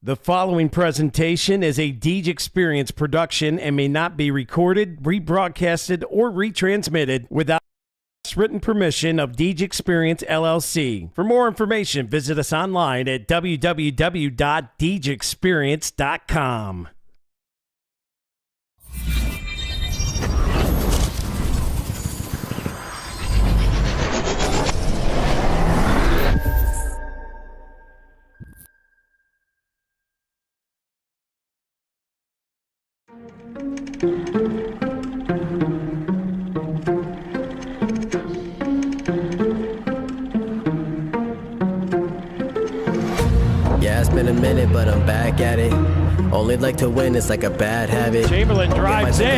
The following presentation is a Deej Experience production and may not be recorded, rebroadcasted, or retransmitted without written permission of Deej Experience LLC. For more information, visit us online at www.deejexperience.com. Yeah, it's been a minute, but I'm back at it. Only like to win, it's like a bad habit. Chamberlain drives in. He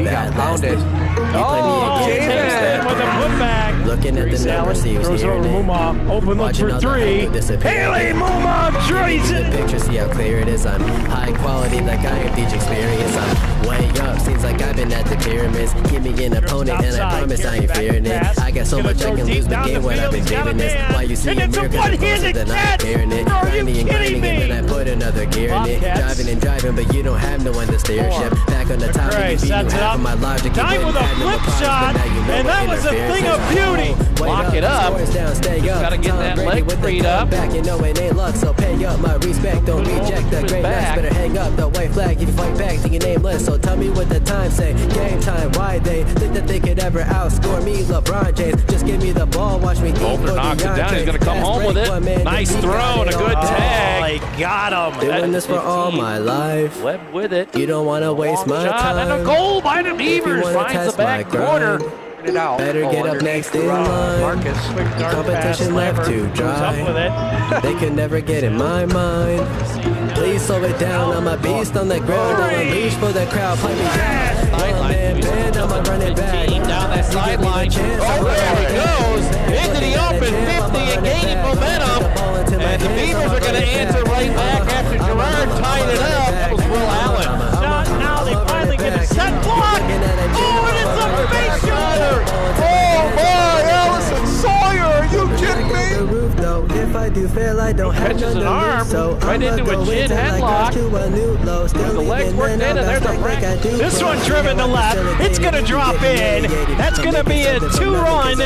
got pounded. Chamberlain with a putback. Looking at the numbers, he was throws over hearing it. Mumma. Open look for three. Haley Mumma drains The it. picture, see how clear it is. I'm high quality, like I am Deej Experience. I'm way up, seems like I've been at the pyramids. Give me an opponent, and I promise I ain't fearing it. I got so much I can lose the game when I've been doing this. Why you see a mirror, cause I'm closer than I'm hearing it. Grinding and grinding, and then I put another gear in it. Driving and driving, but you don't have no one to steer ship. Back on the top, and you half of my life to keep Nine with a flip shot, and that was a thing of beauty. Lock it up. Gotta get that leg freed up. Back, you know it ain't luck, so pay up my respect. Don't reject the great nights. Better hang up the white flag. You fight back to your nameless. So tell me what the time say. Game time. Why they think that they could ever outscore me? LeBron James. Just give me the ball. Watch me. Bolter knocks it down. He's gonna come home with it. Nice throw and a good tag. Oh, he got him. Doing this for all my life. Webb with it. You don't want to waste my Shot time. and a goal by the Beavers. Finds the back corner. Better get up next in line. The competition left to dry. They could never get in my mind. Please slow it down. I'm a beast on the ground. I'm a leash for the crowd. Play me down. One man bend. I'm a running back. Down that sideline. Oh, there he goes. Into the open 50 and gaining momentum. And the Beavers are going to answer right back after Gerard tied it up. That was Will Allen. Now they finally get a set block. Oh, and it's a face shoulder. Oh my, Allison Sawyer, are you kidding me? If I do fail, I don't have Catches an arm right into a chin headlock. The legs worked in, and there's a break. This one driven to left. It's going to drop in. That's going to be a two-run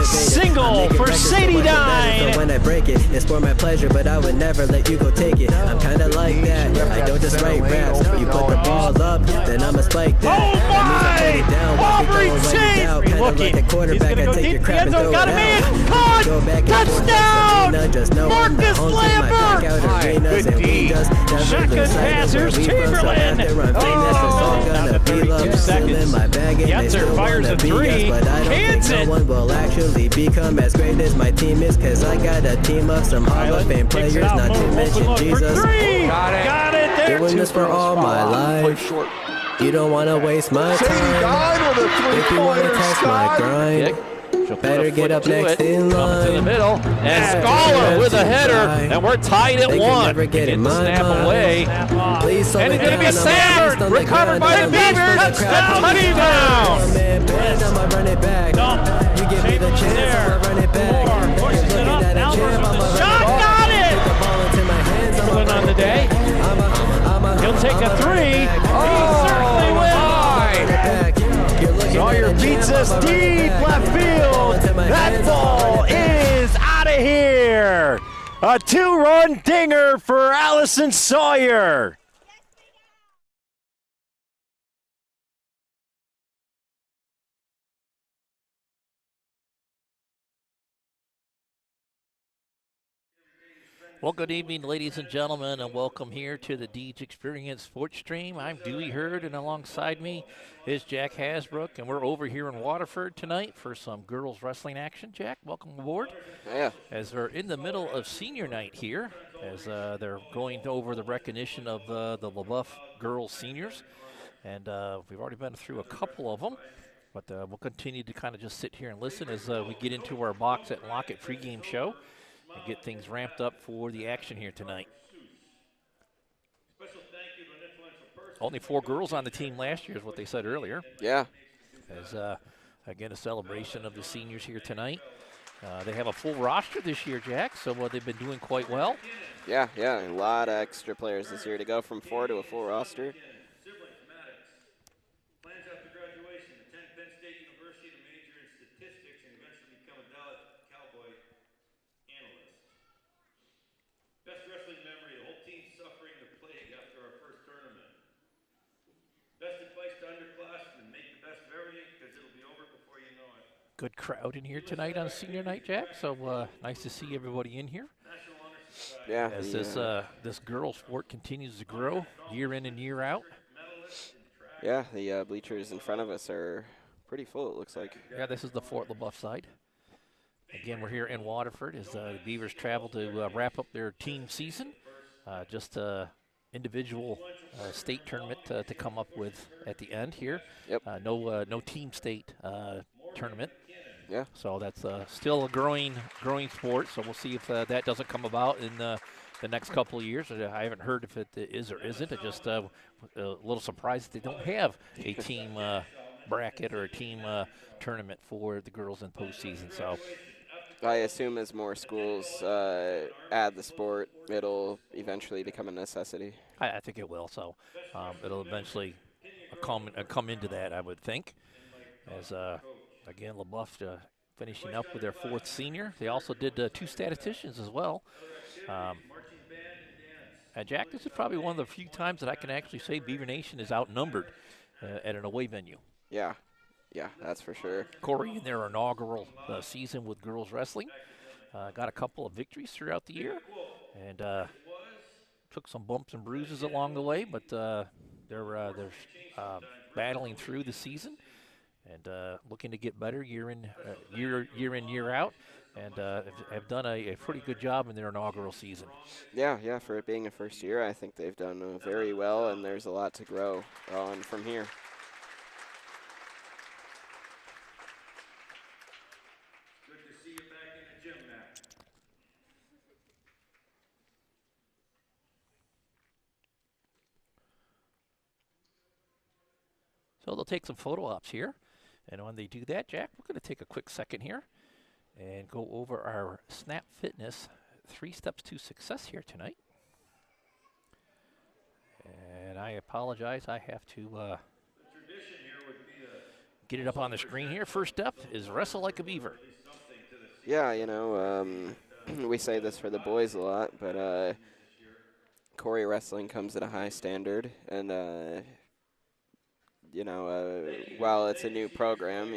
single for Sadie Dine. When I break it, it's for my pleasure, but I would never let you go take it. I'm kind of like that. I don't just write raps. You put the ball up, then I'ma spike that. Oh my! Aubrey Chase! Looking. He's going to go deep. The end zone got him in. Caught! Touchdown! Marcus Lambert! Good D. Shotgun passers. Chamberlain. Oh, now the 32 seconds. Yetzer fires a three. Kansas. No one will actually become as great as my team is, cause I got a team of some Hall of Fame players, not to mention Jesus. Got it. There. Doing this for all my life. You don't want to waste my time. If you want to test my grind, better get up next in line. To the middle, and Scholar with a header, and we're tied at one. Get the snap away, please, and it's going to be a sack. Recovered by the Beavers. Touchdown, touchdown. I'ma run it back. You give me the chance, I'ma run it back. Pushes it up. Shot, got it. Pulling on the day. He'll take a three. He certainly will. Sawyer beats us deep left field. That ball is out of here. A two-run dinger for Allison Sawyer. Well, good evening, ladies and gentlemen, and welcome here to the Deej Experience Sports Stream. I'm Dewey Hurd, and alongside me is Jack Hasbrook, and we're over here in Waterford tonight for some girls wrestling action. Jack, welcome aboard. Yeah. As we're in the middle of senior night here, as they're going over the recognition of the Leboeuf girls seniors, and we've already been through a couple of them. But we'll continue to kind of just sit here and listen as we get into our Box It and Lock It pregame show and get things ramped up for the action here tonight. Only 4 girls on the team last year is what they said earlier. Yeah. As, again, a celebration of the seniors here tonight. They have a full roster this year, Jack, so they've been doing quite well. Yeah, a lot of extra players this year to go from 4 to a full roster. Plans after graduation, attend Penn State University to major in statistics and eventually become a Dallas Cowboy analyst. Best wrestling memory, the whole team suffering the plague after our first tournament. Best advice to underclassmen, make the best variant because it'll be over before you know it. Good crowd in here tonight on senior night, Jack, so nice to see everybody in here. Yeah. As this girls' sport continues to grow year in and year out. Yeah, the bleachers in front of us are pretty full, it looks like. Yeah, this is the Fort Leboeuf side. Again, we're here in Waterford as the Beavers travel to wrap up their team season. Just individual state tournament to come up with at the end here. Yep. No team state tournament. Yeah. So that's still a growing sport. So we'll see if that doesn't come about in the next couple of years. I haven't heard if it is or isn't. I just a little surprised that they don't have a team bracket or a team tournament for the girls in postseason. So I assume as more schools add the sport, it'll eventually become a necessity. I think it will. So it'll eventually come into that, I would think. As again, Leboeuf finishing up with their 4th senior. They also did 2 statisticians as well. Jack, this is probably one of the few times that I can actually say Beaver Nation is outnumbered at an away venue. Yeah, that's for sure. Corry in their inaugural season with girls wrestling got a couple of victories throughout the year and took some bumps and bruises along the way, but they're battling through the season and looking to get better year in, year out, and have done a pretty good job in their inaugural season. Yeah, for it being a first year, I think they've done very well, and there's a lot to grow on from here. Good to see you back in the gym, Matt. So they'll take some photo ops here. And when they do that, Jack, we're going to take a quick second here and go over our Snap Fitness 3 steps to success here tonight. And I apologize, I have to get it up on the screen here. First step is wrestle like a beaver. Yeah, we say this for the boys a lot, but Corry wrestling comes at a high standard, and while it's a new program,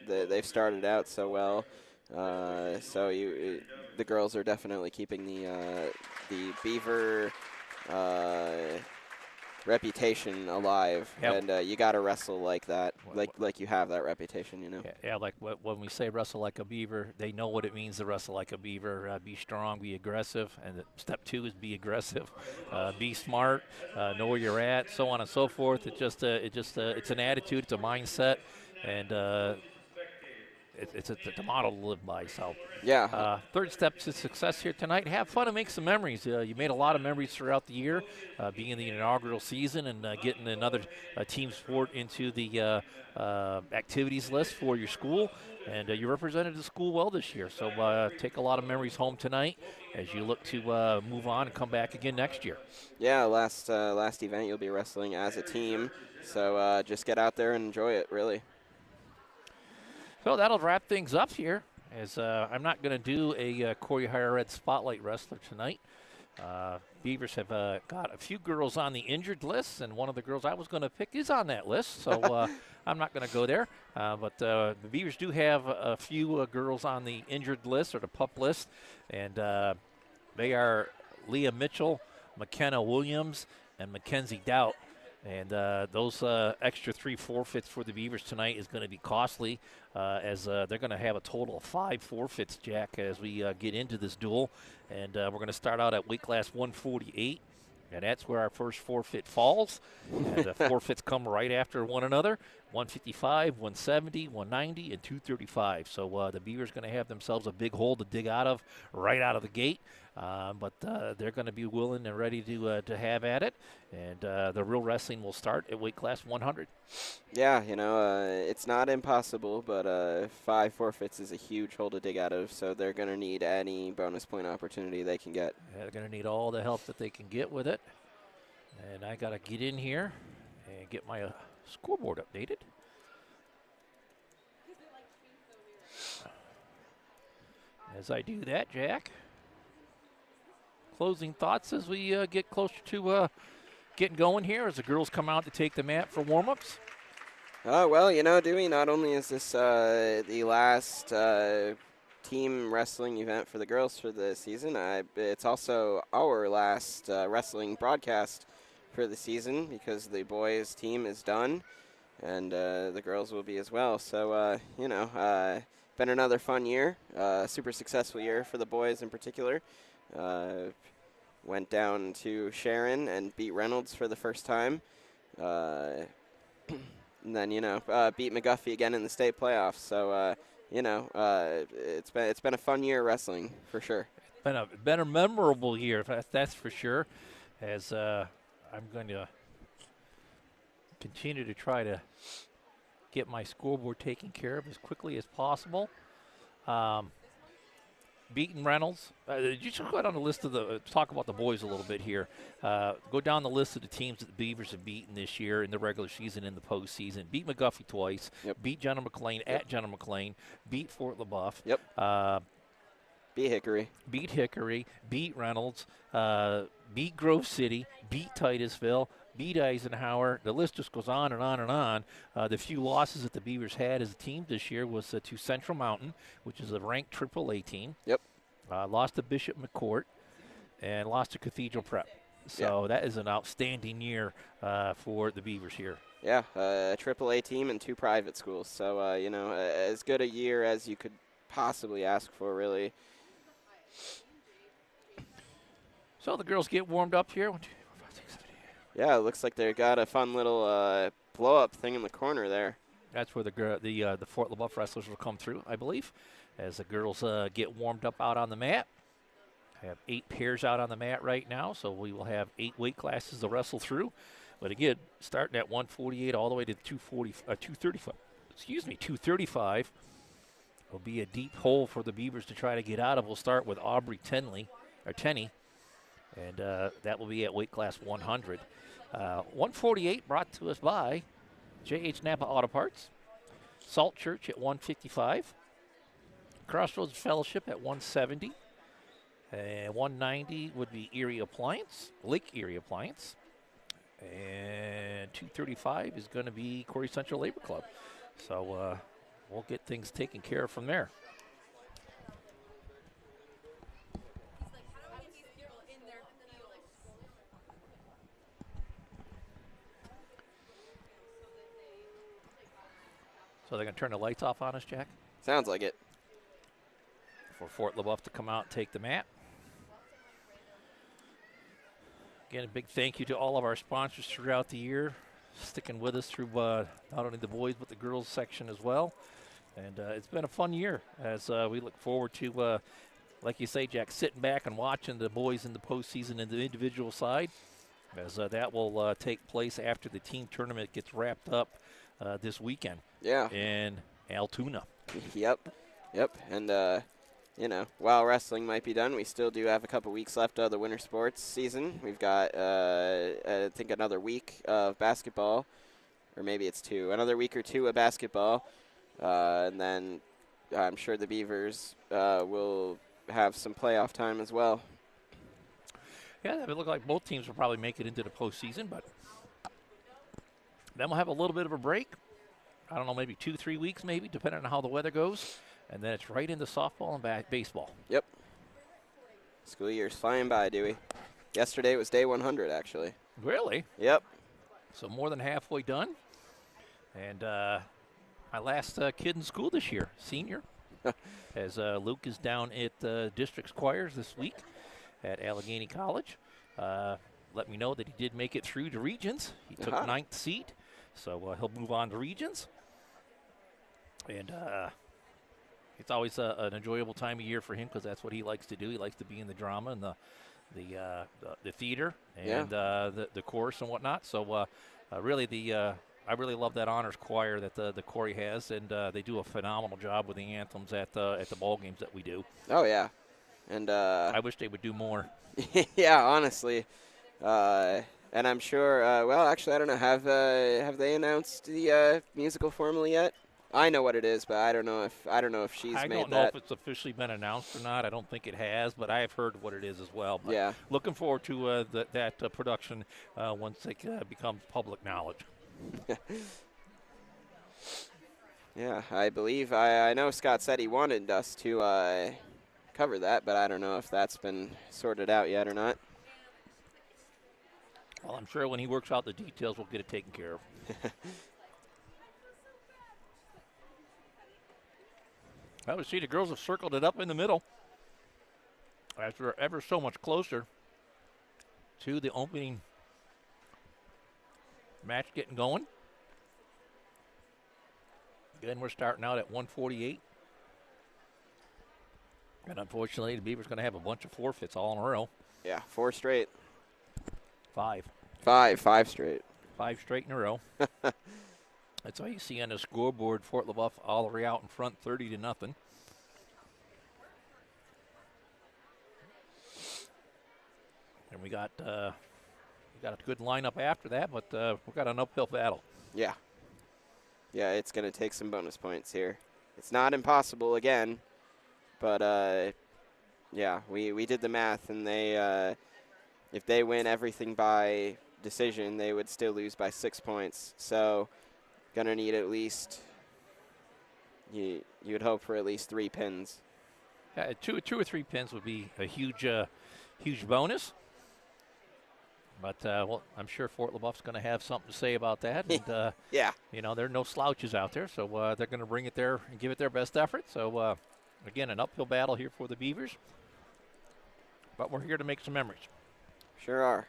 they've started out so well. So the girls are definitely keeping the Beaver reputation alive, Yep. and you got to wrestle like that, like you have that reputation, Yeah, like when we say wrestle like a beaver, they know what it means to wrestle like a beaver. Be strong, be aggressive, and step 2 is be aggressive, be smart, know where you're at, so on and so forth. It's an attitude, it's a mindset, and it's a model to live by. So yeah. Third step to success here tonight: have fun and make some memories. You made a lot of memories throughout the year, being in the inaugural season and getting another team sport into the activities list for your school, and you represented the school well this year. So take a lot of memories home tonight as you look to move on and come back again next year. Yeah, last event you'll be wrestling as a team, so just get out there and enjoy it, really. So that'll wrap things up here, as I'm not going to do a Corry Higher Ed Spotlight Wrestler tonight. Beavers have got a few girls on the injured list, and one of the girls I was going to pick is on that list, so I'm not going to go there. But the Beavers do have a few girls on the injured list, or the PUP list, and they are Leah Mitchell, McKenna Williams, and Mackenzie Doubt. And those extra 3 forfeits for the Beavers tonight is going to be costly, as they're going to have a total of 5 forfeits, Jack, as we get into this duel. And we're going to start out at weight class 148, and that's where our first forfeit falls. And the forfeits come right after one another: 155, 170, 190, and 235. So the Beavers going to have themselves a big hole to dig out of right out of the gate. But they're going to be willing and ready to have at it. And the real wrestling will start at weight class 100. Yeah, it's not impossible, but 5 forfeits is a huge hole to dig out of, so they're going to need any bonus point opportunity they can get. Yeah, they're going to need all the help that they can get with it. And I got to get in here and get my scoreboard updated. As I do that, Jack, closing thoughts as we get closer to getting going here as the girls come out to take the mat for warm-ups. Well, Dewey, not only is this the last team wrestling event for the girls for the season, it's also our last wrestling broadcast for the season because the boys' team is done, and the girls will be as well. So, been another fun year, super successful year for the boys in particular. Went down to Sharon and beat Reynolds for the first time. And then, beat McGuffey again in the state playoffs. So, it's been a fun year wrestling for sure. Been a memorable year, that's for sure. As I'm going to continue to try to get my scoreboard taken care of as quickly as possible. Beaten Reynolds. You should go down the list of talk about the boys a little bit here. Go down the list of the teams that the Beavers have beaten this year in the regular season and the postseason. Beat McGuffey twice. Yep. Beat Jenna McLean at Jenna McLean. Beat Fort Leboeuf. Yep. Beat Hickory. Beat Hickory. Beat Reynolds. Beat Grove City. Beat Titusville. Beat Eisenhower. The list just goes on and on and on. The few losses that the Beavers had as a team this year was to Central Mountain, which is a ranked AAA team. Yep. Lost to Bishop McCourt and lost to Cathedral Prep. So that is an outstanding year for the Beavers here. Yeah, a AAA team and 2 private schools. So, as good a year as you could possibly ask for, really. So the girls get warmed up here. 1, 2, 3, 4, 5, 6, 7, 8. Yeah, it looks like they got a fun little blow-up thing in the corner there. That's where the Fort Leboeuf wrestlers will come through, I believe, as the girls get warmed up out on the mat. I have 8 pairs out on the mat right now, so we will have 8 weight classes to wrestle through. But again, starting at 148 all the way to 235. 235 will be a deep hole for the Beavers to try to get out of. We'll start with Aubrey Tenney, and that will be at weight class 100. 148 brought to us by J.H. Napa Auto Parts, Salt Church at 155, Crossroads Fellowship at 170, and 190 would be Lake Erie Appliance, and 235 is going to be Corry Central Labor Club. So we'll get things taken care of from there. So they're going to turn the lights off on us, Jack? Sounds like it. For Fort Leboeuf to come out and take the mat. Again, a big thank you to all of our sponsors throughout the year, sticking with us through not only the boys but the girls section as well. And it's been a fun year as we look forward to, like you say, Jack, sitting back and watching the boys in the postseason and the individual side, as that will take place after the team tournament gets wrapped up this weekend. Yeah. In Altoona. Yep. And, while wrestling might be done, we still do have a couple weeks left of the winter sports season. We've got, I think, another week of basketball, or maybe it's 2. Another week or 2 of basketball. And then I'm sure the Beavers will have some playoff time as well. Yeah, it looked like both teams will probably make it into the postseason, but then we'll have a little bit of a break. I don't know, maybe 2-3 weeks, maybe, depending on how the weather goes. And then it's right into softball and baseball. Yep. School year's flying by, Dewey. Yesterday was day 100, actually. Really? Yep. So more than halfway done. And my last kid in school this year, senior, as Luke is down at District's Choirs this week at Allegheny College. Let me know that he did make it through to Regions. He took 9th seat, so he'll move on to Regions. And it's always an enjoyable time of year for him because that's what he likes to do. He likes to be in the drama and the theater and the chorus and whatnot. So really I really love that honors choir that the Corry has, and they do a phenomenal job with the anthems at the ball games that we do. Oh yeah, and I wish they would do more. yeah, honestly. And I'm sure. Well, actually, I don't know. Have they announced the musical formally yet? I know what it is, but I don't know if she's made that. I don't know if it's officially been announced or not. I don't think it has, but I have heard what it is as well. But yeah. Looking forward to that production once it becomes public knowledge. Yeah, I believe I know Scott said he wanted us to cover that, but I don't know if that's been sorted out yet or not. Well, I'm sure when he works out the details, we'll get it taken care of. Well, we see the girls have circled it up in the middle as we're ever so much closer to the opening match getting going. Again, we're starting out at 148. And unfortunately, the Beavers going to have a bunch of forfeits all in a row. Yeah, 4 straight. 5 straight. 5 straight in a row. That's all you see on the scoreboard. Fort Leboeuf all the way out in front, 30-0. And we got a good lineup after that, but we've got an uphill battle. Yeah. Yeah, it's going to take some bonus points here. It's not impossible again, but yeah, we did the math, and they if they win everything by decision, they would still lose by 6 points. So gonna need at least, you would hope for at least 3 pins. Yeah, two or three pins would be a huge bonus. But well, I'm sure Fort Leboeuf's going to have something to say about that. And yeah, you know, there are no slouches out there, so they're going to bring it there and give it their best effort. So again, an uphill battle here for the Beavers, but we're here to make some memories. Sure are.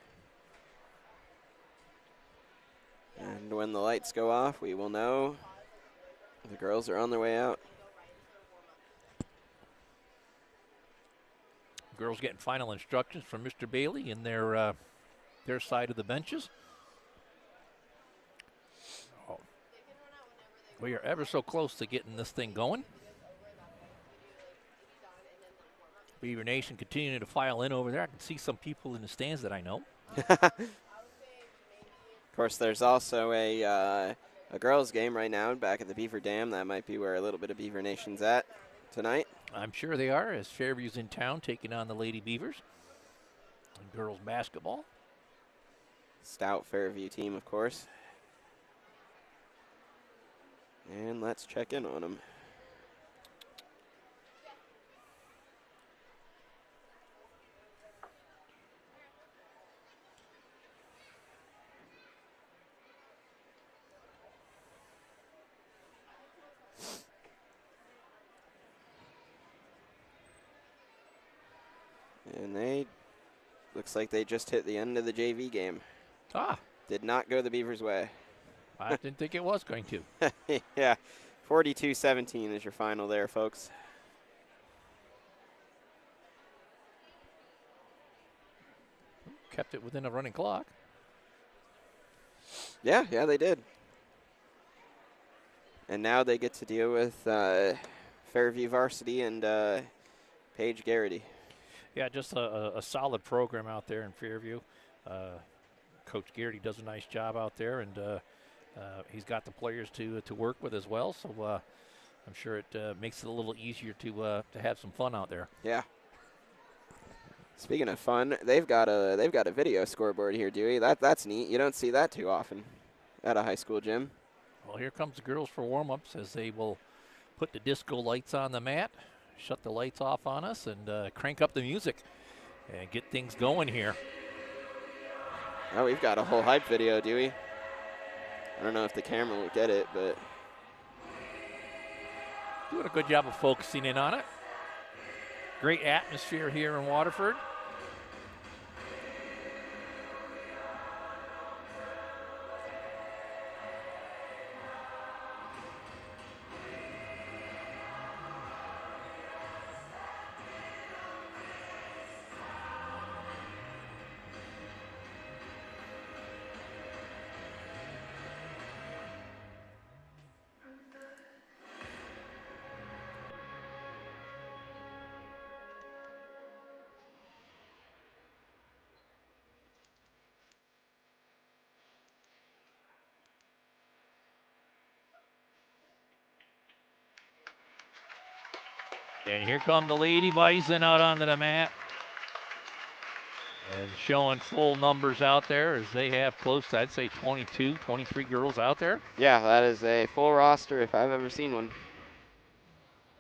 And when the lights go off, we will know the girls are on their way out. Girls getting final instructions from Mr. Bailey in their side of the benches. Oh. We are ever so close to getting this thing going. Beaver Nation continuing to file in over there. I can see some people in the stands that I know. Of course, there's also a girls' game right now back at the Beaver Dam. That might be where a little bit of Beaver Nation's at tonight. I'm sure they are, as Fairview's in town taking on the Lady Beavers. And girls basketball. Stout Fairview team, of course. And let's check in on them. And looks like they just hit the end of the JV game. Ah. Did not go the Beavers' way. I didn't think it was going to. Yeah, 42-17 is your final there, folks. Kept it within a running clock. Yeah, they did. And now they get to deal with Fairview varsity and Paige Garrity. Yeah, just a solid program out there in Fairview. Coach Garrity does a nice job out there, and he's got the players to work with as well. So I'm sure it makes it a little easier to have some fun out there. Yeah. Speaking of fun, they've got a video scoreboard here, Dewey. That's neat. You don't see that too often at a high school gym. Well, here comes the girls for warm-ups as they will put the disco lights on the mat, shut the lights off on us, and crank up the music and get things going here. Oh, we've got a whole hype video, Dewey. I don't know if the camera will get it, but doing a good job of focusing in on it. Great atmosphere here in Waterford. And here come the Lady Bison out onto the mat. And showing full numbers out there as they have close to, I'd say, 22, 23 girls out there. Yeah, that is a full roster if I've ever seen one.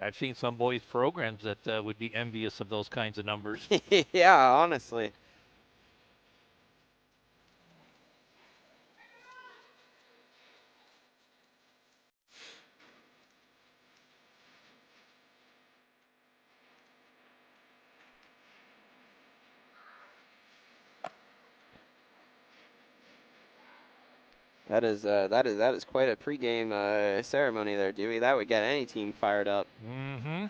I've seen some boys' programs that would be envious of those kinds of numbers. Yeah, honestly. That is quite a pregame ceremony there, Dewey. That would get any team fired up. Mm-hmm.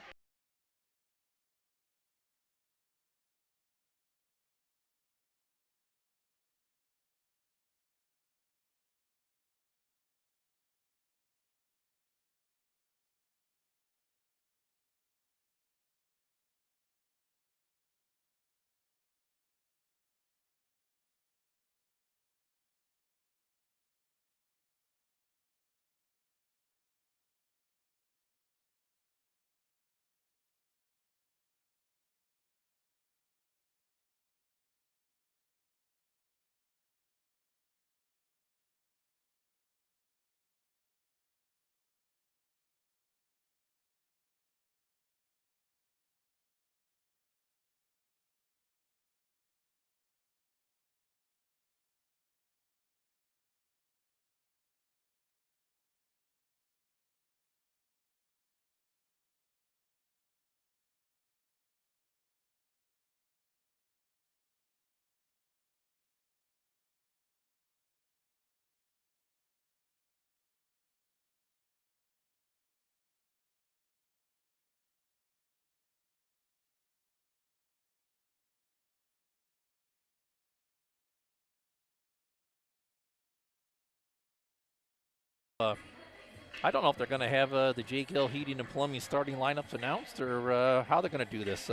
I don't know if they're going to have the J. Gill Heating and Plumbing starting lineups announced or how they're going to do this,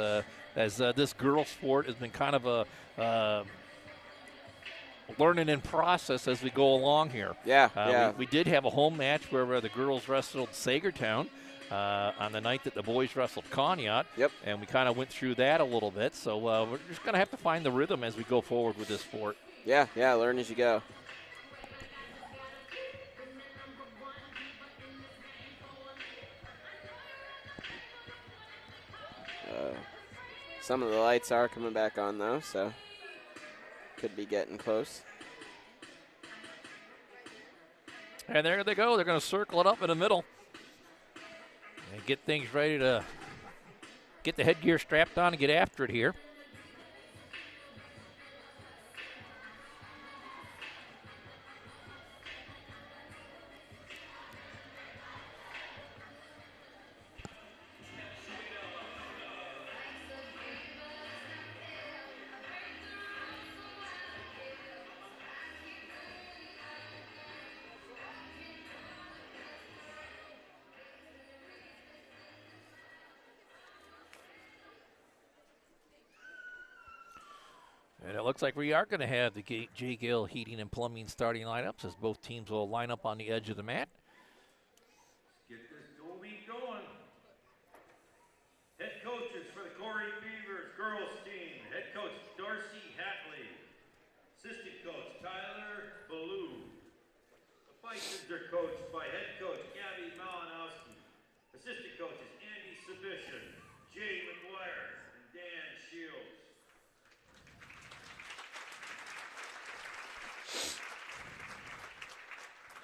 as this girls' sport has been kind of a learning in process as we go along here. Yeah. We did have a home match where the girls wrestled Sagertown on the night that the boys wrestled Conneaut. Yep. And we kind of went through that a little bit. So we're just going to have to find the rhythm as we go forward with this sport. Yeah, learn as you go. Some of the lights are coming back on, though, so could be getting close. And there they go. They're going to circle it up in the middle and get things ready to get the headgear strapped on and get after it here. And it looks like we are going to have the J. Gill Heating and Plumbing starting lineups as both teams will line up on the edge of the mat. Get this dual meet going. Head coaches for the Corry Beavers girls team. Head coach Darcy Hatley. Assistant coach Tyler Ballou. The Bisons are coached by head coach Gabby Malinowski. Assistant coaches Andy Subishin, Jay McGuire, and Dan Shields.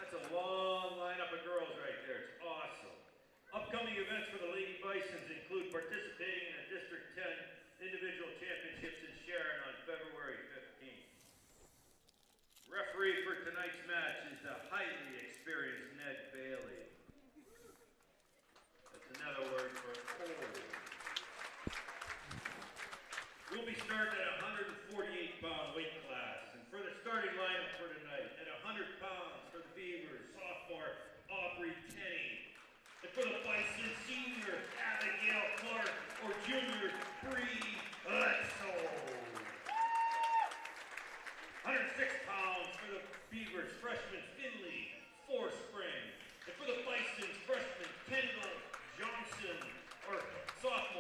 That's a long lineup of girls right there. It's awesome. Upcoming events for the Lady Bisons include participating in a District 10 individual championships in Sharon on February 15th. Referee for tonight's match is the highly experienced Ned Bailey. That's another word for old. We'll be starting at 148-pound weight class. And for the starting lineup for tonight, at 100 pounds for the Beavers, sophomore Aubrey Tenney. And for the Bison, senior Abigail Clark, or junior Bree Letso. 106 pounds for the Beavers, freshman Finley Forspring. And for the Bisons, freshman Kendall Johnson, or sophomore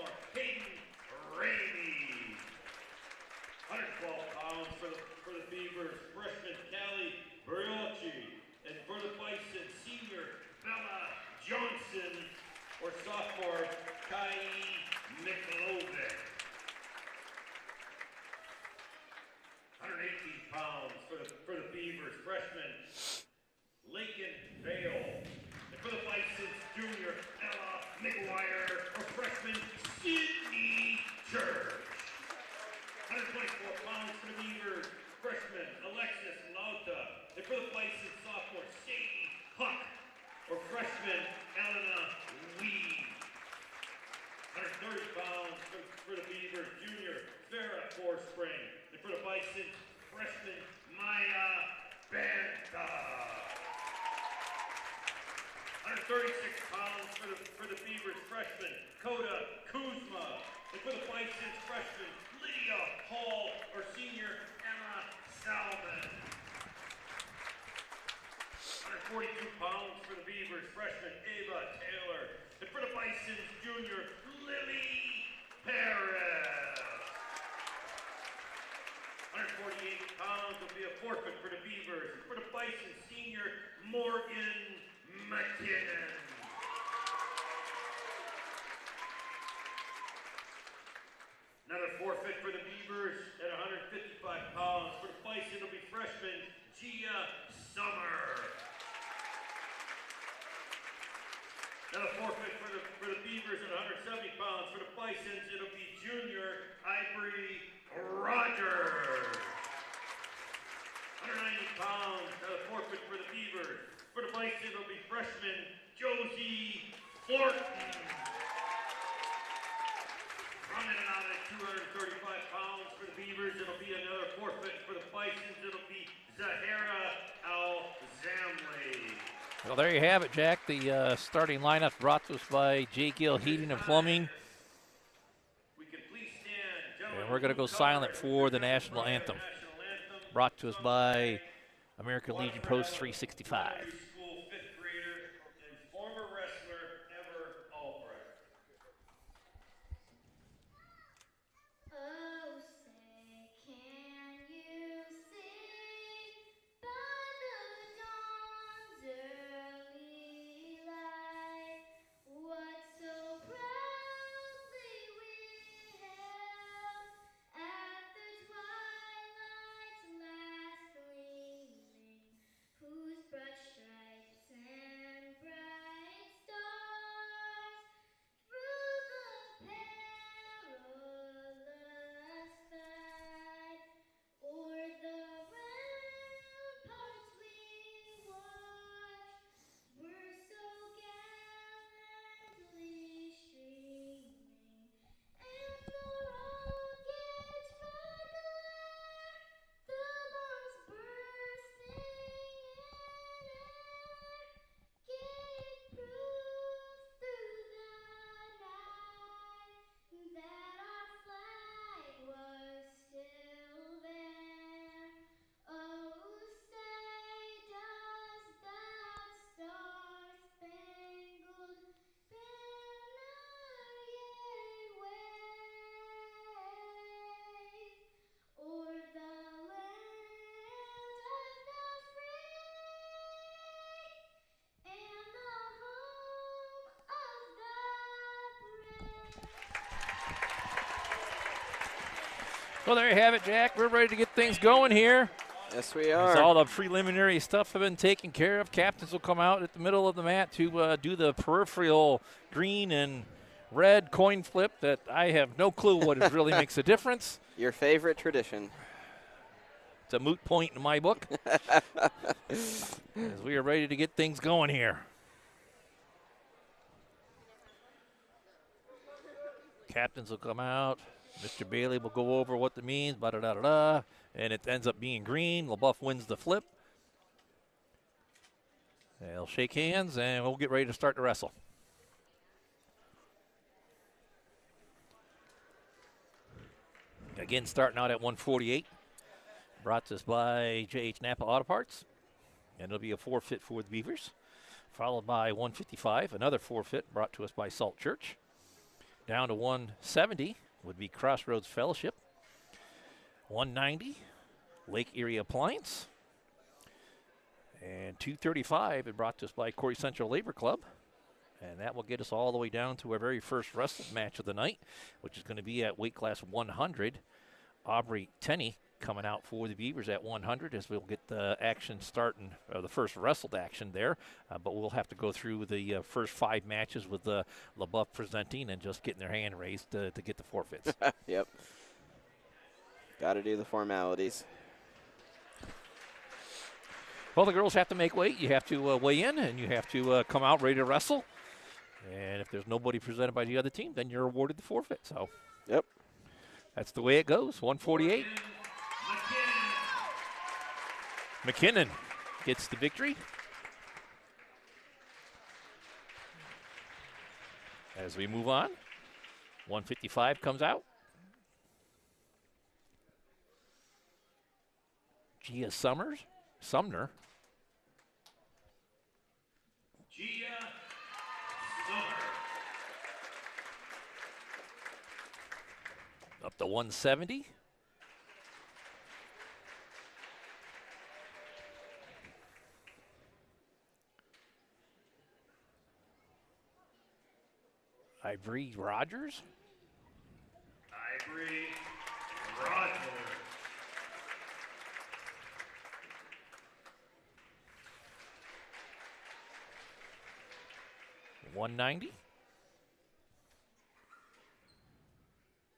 Church. 124 pounds for the Beavers, freshman Alexis Lauta. And for the Bison, sophomore Sadie Huck, or freshman Elena Weed. 130 pounds for the Beavers, junior Farrah Forspring. And for the Bison, freshman Maya Banta. 136 pounds for the Beavers, freshman Coda Kuzma. And for the Bison's, freshman Lydia Hall, or senior Emma Salmon. 142 pounds for the Beavers, freshman Ava Taylor. And for the Bison's, junior Lily Perez. 148 pounds will be a forfeit for the Beavers. And for the Bison's, senior Morgan McKinnon. Another forfeit for the Beavers at 155 pounds. For the Bison, it'll be freshman Gia Summer. Another forfeit for the Beavers at 170 pounds. For the Bisons, it'll be junior Ivory Rogers. 190 pounds. Another forfeit for the Beavers. For the Bison, it'll be freshman Josie Fortin. Running it out at 235 pounds for the Beavers, it'll be another forfeit. For the Bisons, it'll be Zahara Al-Zamli. Well, there you have it, Jack. The starting lineup brought to us by J. Gill Heating and Plumbing. We can please stand. And we're going to go silent for the national anthem. Brought to us by American Legion Post 365. School fifth grader and former wrestler Ever Albrecht. Oh, say, can you see by the dawn's early light what so proudly we hailed at the twilight's last gleaming, whose broad stripes and bright stars through the perilous fight o'er the ramparts we watched were so gallantly streaming, and the rockets' red glare, the bombs bursting in air, gave proof through the night that our flag was still there. Oh, say, does that star-spangled banner yet wave o'er the land of the free and the home of the brave? Well, there you have it, Jack. We're ready to get things going here. Yes, we As are. all the preliminary stuff have been taken care of. Captains will come out at the middle of the mat to do the peripheral green and red coin flip that I have no clue what it really makes a difference. Your favorite tradition. It's a moot point in my book. As we are ready to get things going here. Captains will come out. Mr. Bailey will go over what it means, da-da-da-da-da, and it ends up being green. Leboeuf wins the flip. They'll shake hands, and we'll get ready to start the wrestle. Again, starting out at 148. Brought to us by J.H. Napa Auto Parts. And it'll be a forfeit for the Beavers. Followed by 155, another forfeit brought to us by Salt Church. Down to 170 would be Crossroads Fellowship. 190, Lake Erie Appliance. And 235 is brought to us by Corry Central Labor Club. And that will get us all the way down to our very first wrestling match of the night, which is going to be at weight class 100. Aubrey Tenney coming out for the Beavers at 100 as we'll get the action starting, the first wrestled action there. But we'll have to go through the first 5 matches with Leboeuf presenting and just getting their hand raised to get the forfeits. Yep. Got to do the formalities. Well, the girls have to make weight. You have to weigh in, and you have to come out ready to wrestle. And if there's nobody presented by the other team, then you're awarded the forfeit. So Yep. that's the way it goes. 148. McKinnon gets the victory. As we move on, 155 comes out. Gia Sumner. Gia Summer. Up to 170. Ivory Rogers. Ivory Rogers. $190.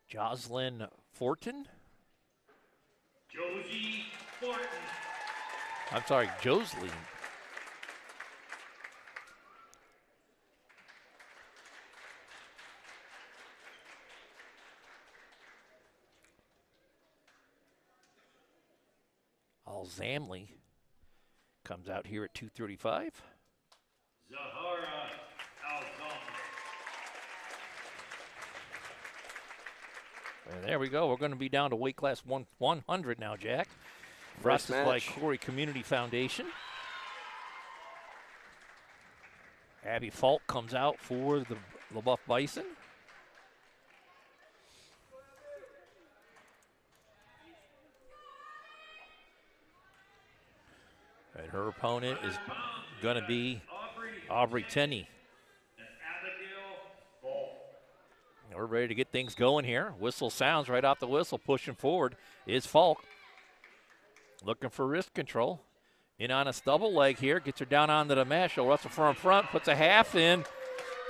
Jocelyn Fortin. Josie Fortin. I'm sorry, Jocelyn. Alzamley comes out here at 235. Zahara Alzamley. And there we go. We're going to be down to weight class 100 now, Jack. Brought First to us by match. Corry Community Foundation. Abby Falk comes out for the Leboeuf Bison. And her opponent is going to be Aubrey Tenney. And Abigail Falk. We're ready to get things going here. Whistle sounds right off the whistle. Pushing forward is Falk. Looking for wrist control. In on a double leg here. Gets her down onto the mesh. She'll wrestle from front. Puts a half in.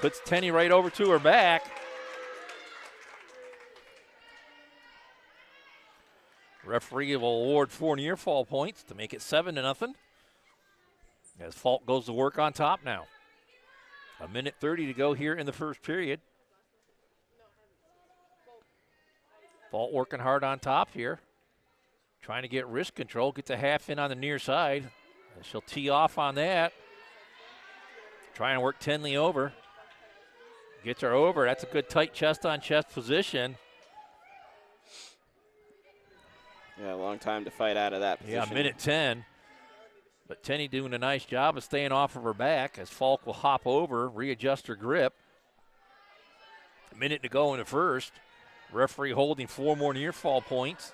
Puts Tenney right over to her back. Referee will award 4 near fall points to make it 7-0. As Falk goes to work on top now. 1:30 to go here in the first period. Falk working hard on top here. Trying to get wrist control. Gets a half in on the near side. And she'll tee off on that. Trying to work Tenley over. Gets her over. That's a good tight chest on chest position. Yeah, a long time to fight out of that position. Yeah, 1:10. But Tenney doing a nice job of staying off of her back as Falk will hop over, readjust her grip. 1 minute to go in the first. Referee holding 4 more near fall points.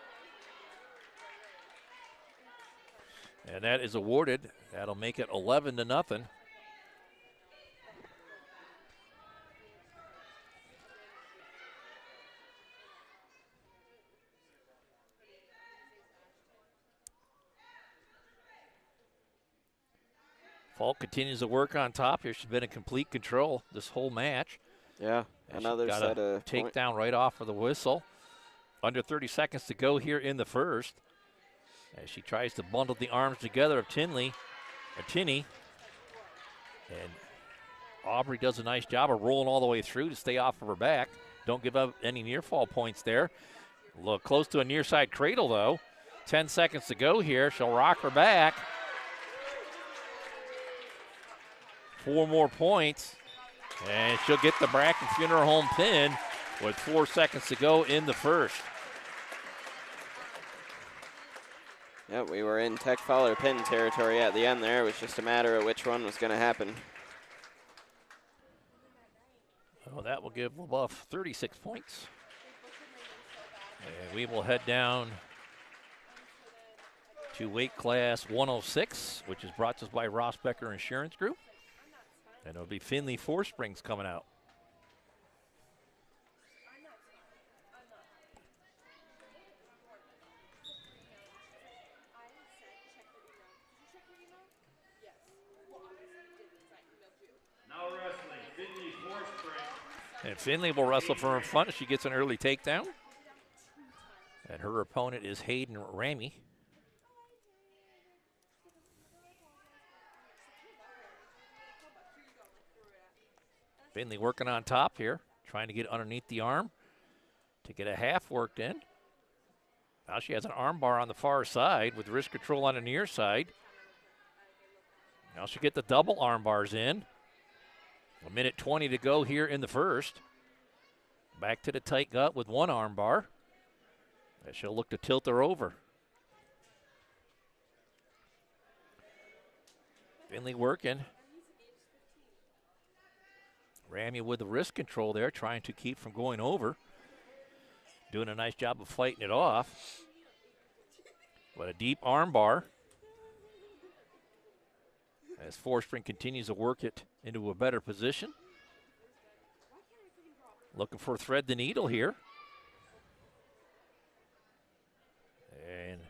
And that is awarded. That'll make it 11-0. Falk continues to work on top here. She's been in complete control this whole match. Yeah, And another she's got set a of point. takedown right off of the whistle. Under 30 seconds to go here in the first. As she tries to bundle the arms together of Tinney. And Aubrey does a nice job of rolling all the way through to stay off of her back. Don't give up any near fall points there. Look close to a near side cradle though. 10 seconds to go here. She'll rock her back. 4 more points. And she'll get the Bracken Funeral Home pin with 4 seconds to go in the first. Yeah, we were in tech follow pin territory at the end there. It was just a matter of which one was going to happen. Well, that will give Leboeuf 36 points. And we will head down to weight class 106, which is brought to us by Ross Becker Insurance Group. And it'll be Finley Four Springs coming out. And Finley will wrestle from in front as she gets an early takedown. And her opponent is Hayden Ramey. Finley working on top here, trying to get underneath the arm to get a half worked in. Now she has an arm bar on the far side with wrist control on the near side. Now she'll get the double arm bars in. 1:20 to go here in the first. Back to the tight gut with one arm bar. And she'll look to tilt her over. Finley working. Ramey with the wrist control there, trying to keep from going over. Doing a nice job of fighting it off. But a deep arm bar. As Forspring continues to work it into a better position. Looking for thread the needle here. And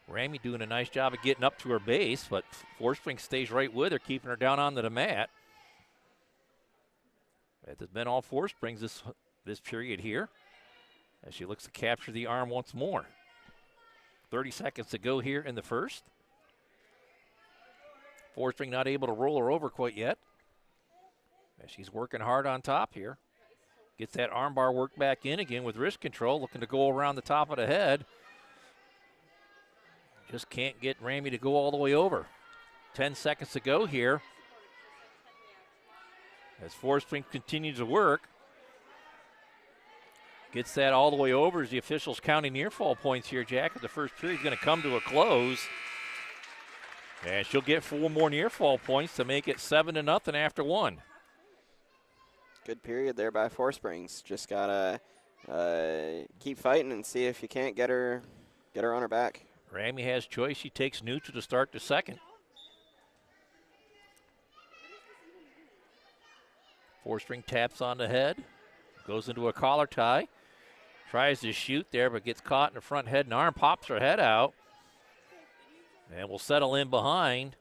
Ramey doing a nice job of getting up to her base, but Forspring stays right with her, keeping her down onto the mat. That has been all Forsprings this period here, as she looks to capture the arm once more. 30 seconds to go here in the first. Forspring not able to roll her over quite yet. As she's working hard on top here. Gets that arm bar worked back in again with wrist control, looking to go around the top of the head. Just can't get Ramey to go all the way over. 10 seconds to go here. As Forspring continues to work. Gets that all the way over as the officials counting near fall points here, Jack. The first period is going to come to a close. And she'll get 4 more near fall points to make it 7-0 after 1. Good period there by Forsprings. Just gotta keep fighting and see if you can't get her on her back. Ramey has choice. She takes neutral to start the second. Forspring taps on the head. Goes into a collar tie. Tries to shoot there, but gets caught in the front head and arm. Pops her head out. And will settle in behind.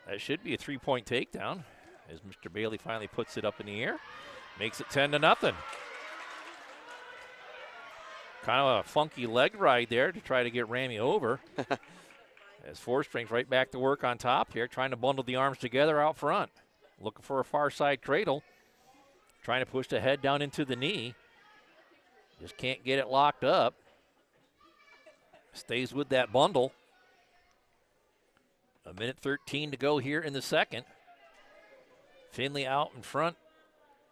That should be a 3-point takedown as Mr. Bailey finally puts it up in the air. Makes it 10-0. Kind of a funky leg ride there to try to get Ramey over. As Forspring's right back to work on top here, trying to bundle the arms together out front. Looking for a far side cradle. Trying to push the head down into the knee. Just can't get it locked up. Stays with that bundle. 1:13 to go here in the second. Finley out in front,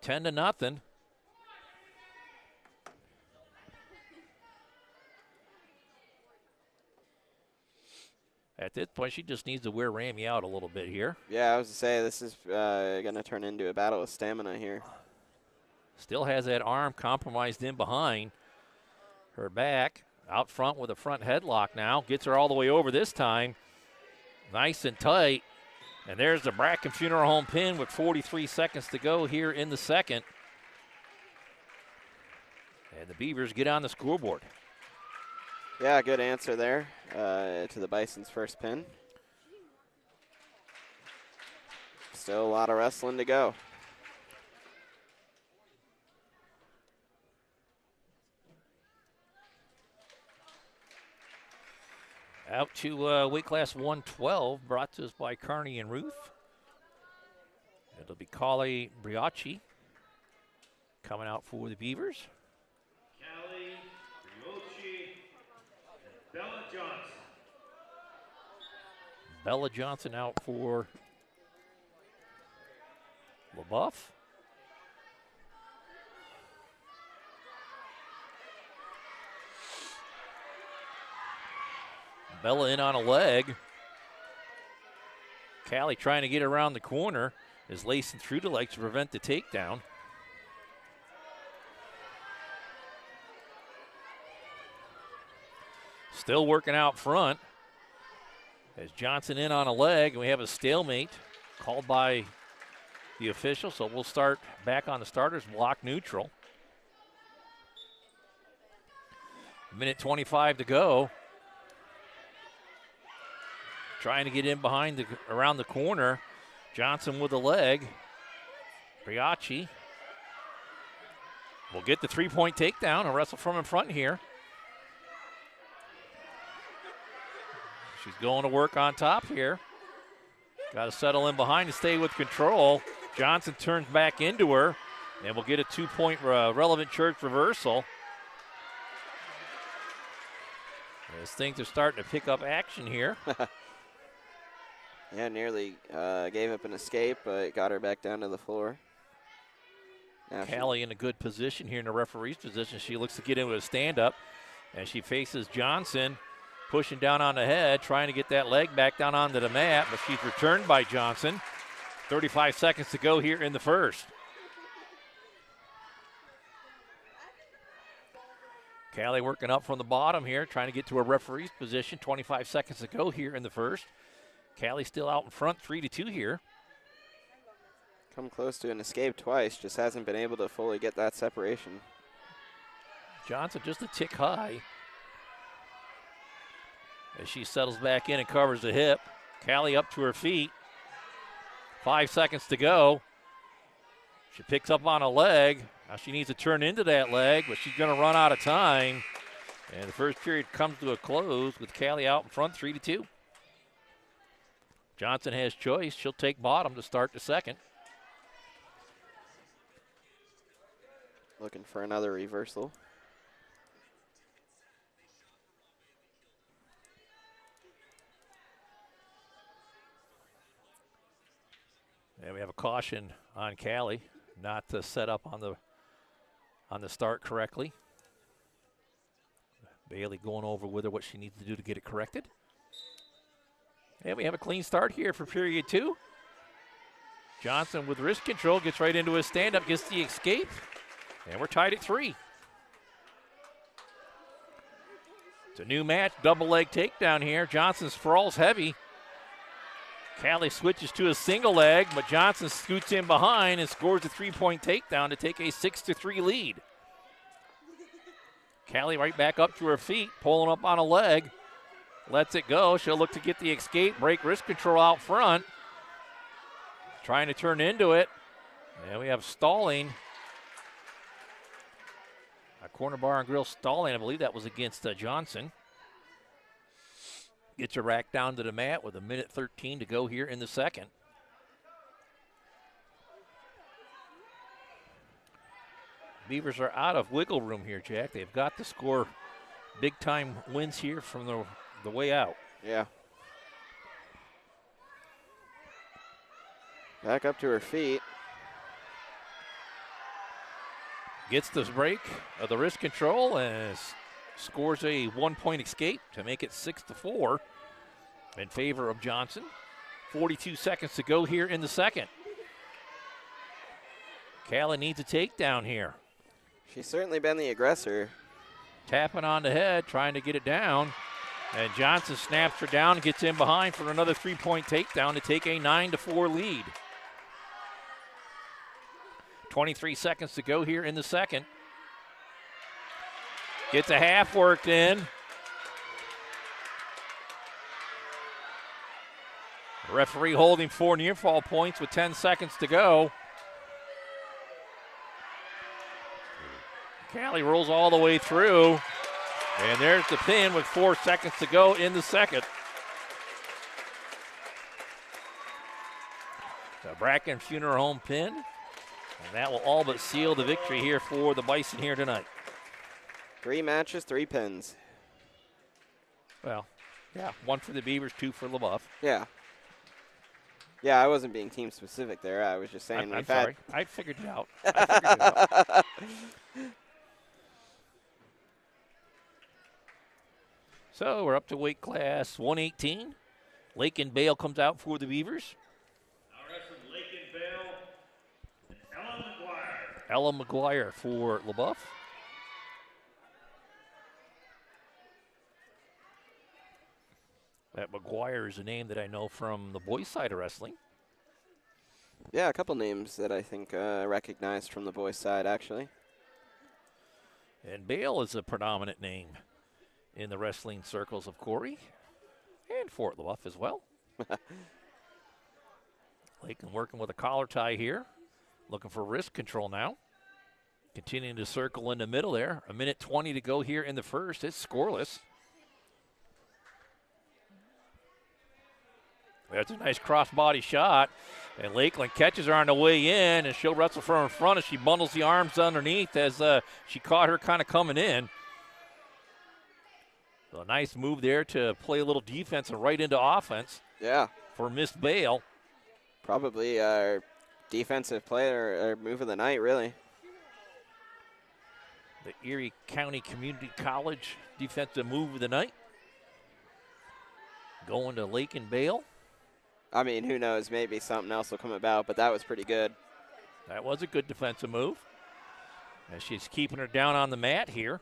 10-0. At this point, she just needs to wear Ramey out a little bit here. Yeah, I was to say this is going to turn into a battle of stamina here. Still has that arm compromised in behind her back. Out front with a front headlock now. Gets her all the way over this time. Nice and tight. And there's the Bracken Funeral Home pin with 43 seconds to go here in the second. And the Beavers get on the scoreboard. Yeah, good answer there to the Bison's first pin. Still a lot of wrestling to go. Out to weight class 112, brought to us by Carney and Ruth. It'll be Corry Beavers coming out for the Beavers. Callie, Riochi, and Bella Johnson. Bella Johnson out for Leboeuf. Bella in on a leg. Callie trying to get around the corner, is lacing through the leg to prevent the takedown. Still working out front. As Johnson in on a leg, and we have a stalemate called by the official, so we'll start back on the starters block neutral. 1:25 to go. Trying to get in behind around the corner. Johnson with a leg. Piaa will get the three-point takedown and wrestle from in front here. She's going to work on top here. Got to settle in behind to stay with control. Johnson turns back into her, and we'll get a two-point relevant church reversal. As things are starting to pick up action here. Yeah, nearly gave up an escape, but got her back down to the floor. Now Callie in a good position here in the referee's position. She looks to get into a stand-up, and she faces Johnson, pushing down on the head, trying to get that leg back down onto the mat, but she's returned by Johnson. 35 seconds to go here in the first. Callie working up from the bottom here, trying to get to a referee's position. 25 seconds to go here in the first. Callie still out in front, 3-2 here. come close to an escape twice, just hasn't been able to fully get that separation. Johnson just a tick high. As she settles back in and covers the hip. Callie up to her feet. 5 seconds to go. She picks up on a leg. Now she needs to turn into that leg, but she's going to run out of time. And the first period comes to a close with Callie out in front, 3-2. Johnson has choice. She'll take bottom to start the second. Looking for another reversal. And we have a caution on Callie not to set up on the start correctly. Bailey going over with her what she needs to do to get it corrected. And we have a clean start here for period two. Johnson with wrist control gets right into his stand-up, gets the escape, and we're tied at 3. It's a new match, double leg takedown here. Johnson sprawls heavy. Callie switches to a single leg, but Johnson scoots in behind and scores a 3-point takedown to take a 6-3 lead. Callie right back up to her feet, pulling up on a leg. Lets it go. She'll look to get the escape, break wrist control out front. Trying to turn into it. And we have stalling. A corner bar and grill stalling. I believe that was against Johnson. Gets her rack down to the mat with 1:13 to go here in the second. Beavers are out of wiggle room here, Jack. They've got to score big-time wins here from the way out. Yeah. Back up to her feet. Gets the break of the wrist control and scores a 1-point escape to make it 6-4 in favor of Johnson. 42 seconds to go here in the second. Callie needs a takedown here. She's certainly been the aggressor. Tapping on the head, trying to get it down. And Johnson snaps her down and gets in behind for another 3-point takedown to take a 9-4 lead. 23 seconds to go here in the second. Gets a half worked in. The referee holding 4 near fall points with 10 seconds to go. Callie rolls all the way through. And there's the pin with 4 seconds to go in the second. The Bracken Funeral Home pin. And that will all but seal the victory here for the Bison here tonight. 3 matches, 3 pins. Well, yeah, 1 for the Beavers, 2 for Leboeuf. Yeah. Yeah, I wasn't being team specific there. I was just saying I'm sorry. I figured it out. So we're up to weight class 118. Lakin Bale comes out for the Beavers. Now wrestling Lakin Bale, Ella McGuire. Ella McGuire for Leboeuf. That McGuire is a name that I know from the boys' side of wrestling. Yeah, a couple names that I think recognized from the boys' side, actually. And Bale is a predominant name in the wrestling circles of Corry and Fort Leboeuf as well. Lakin working with a collar tie here. looking for wrist control now. Continuing to circle in the middle there. 1:20 to go here in the first. It's scoreless. That's a nice cross-body shot. And Lakeland catches her on the way in, and she'll wrestle from in front as she bundles the arms underneath as she caught her kind of coming in. So a nice move there to play a little defense and right into offense. Yeah. For Miss Bale. Probably our defensive player or move of the night, really. The Erie County Community College defensive move of the night. Going to Lake and Bale. I mean, who knows? Maybe something else will come about, but that was pretty good. That was a good defensive move. As she's keeping her down on the mat here.